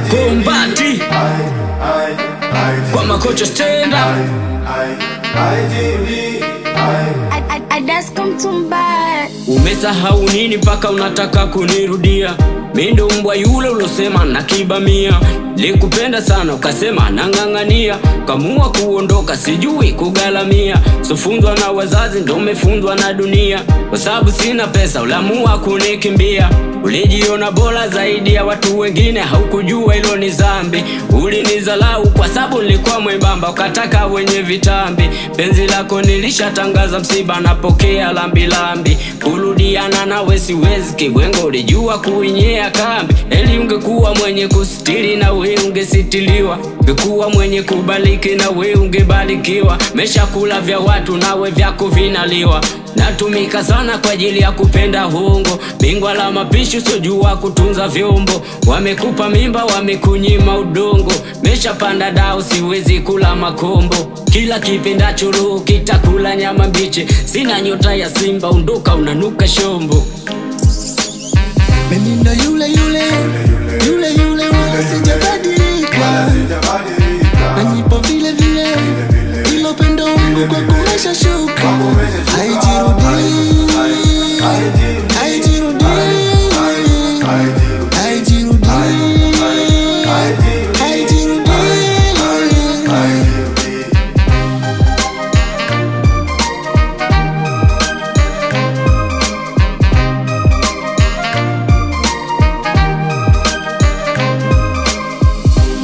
Kumbati kwa makocha stand up. I just come to buy. Umesahau nini mpaka unataka kunirudia? Mimi ndo mbwa yule ulosema na kibamia. Likupenda sana ukasema nang'ang'ania, kamua kuondoka sijui kugalamia. Sofunzwa na wazazi ndo umefunzwa na dunia, kwa sababu sina pesa ulamua kunikimbia. Ulijiona bora zaidi ya watu wengine, haukujua hilo ni dhambi. Ulinizalau kwa sababu nilikuwa mwembamba, ukataka wenye vitambi. Penzi lako nilishatangaza msiba, napokea lambi lambi. Kurudiana nawe siwezi kibwengo, ulijua kuinyea kambi. Eli ungekuwa mwenye kusitiri na we ungesitiliwa, ungekuwa mwenye kubaliki na we ungebalikiwa. Mesha kula vya watu nawe vyako vinaliwa. Natumika sana kwa ajili ya kupenda hongo, bingwa la mapishi usojua kutunza vyombo. Wamekupa mimba wamekunyima udongo, mesha panda dao siwezi kula makombo. Kila kipendacho roho kitakula nyama mbichi, sina nyota ya simba undoka unanuka shombo. Mimi ndo yule wala sijabadilika, na nipo vile vile, ilo pendo wangu kwa kumesha shuka.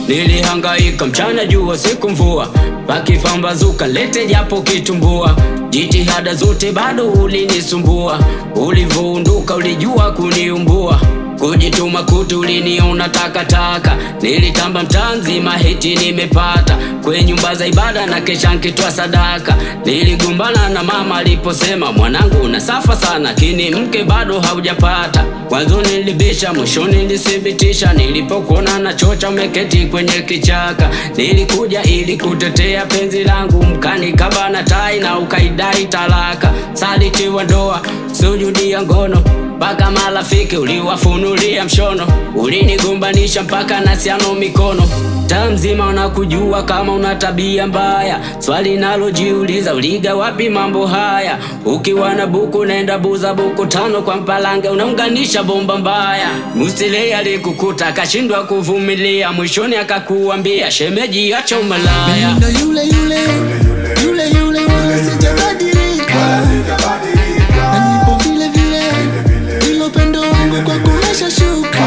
Nilihangaika mchana jua siku mvua, pakipambazuka lete japo kitumbua. Jitihada zote bado ulinisumbua, ulivoondoka ulijua kuniumbua. Kujituma kutu uliniona takataka, nilitamba mtanzima heti nimepata. Kwenye nyumba za ibada na kesha nkitoa sadaka. Niligombana na mama aliposema mwanangu unasafa sana, kini mke bado haujapata. Kwanzo nilibisha mwishoni nilithibitisha, nilipokuona na chocha umeketi kwenye kichaka. Nilikuja ili kutetea penzi langu, mkanikaba na tai na ukaidai talaka. Saliti wa ndoa sujudia ngono, mpaka marafiki uliwafunulia mshono. Ulinigombanisha mpaka nasiano mikono. Tamzima unakujua kama una tabia mbaya, swali nalojiuliza uliga wapi mambo haya. Ukiwa na buku nenda buza buku tano kwa mpalange, unaunganisha bomba mbaya. Musile alikukuta akashindwa kuvumilia, mwishoni akakuambia shemeji acha umalaya. Mimi ndo yule wala sijabadilika, na nipo vile vile, ilo pendo wangu kwa kumesha shuka.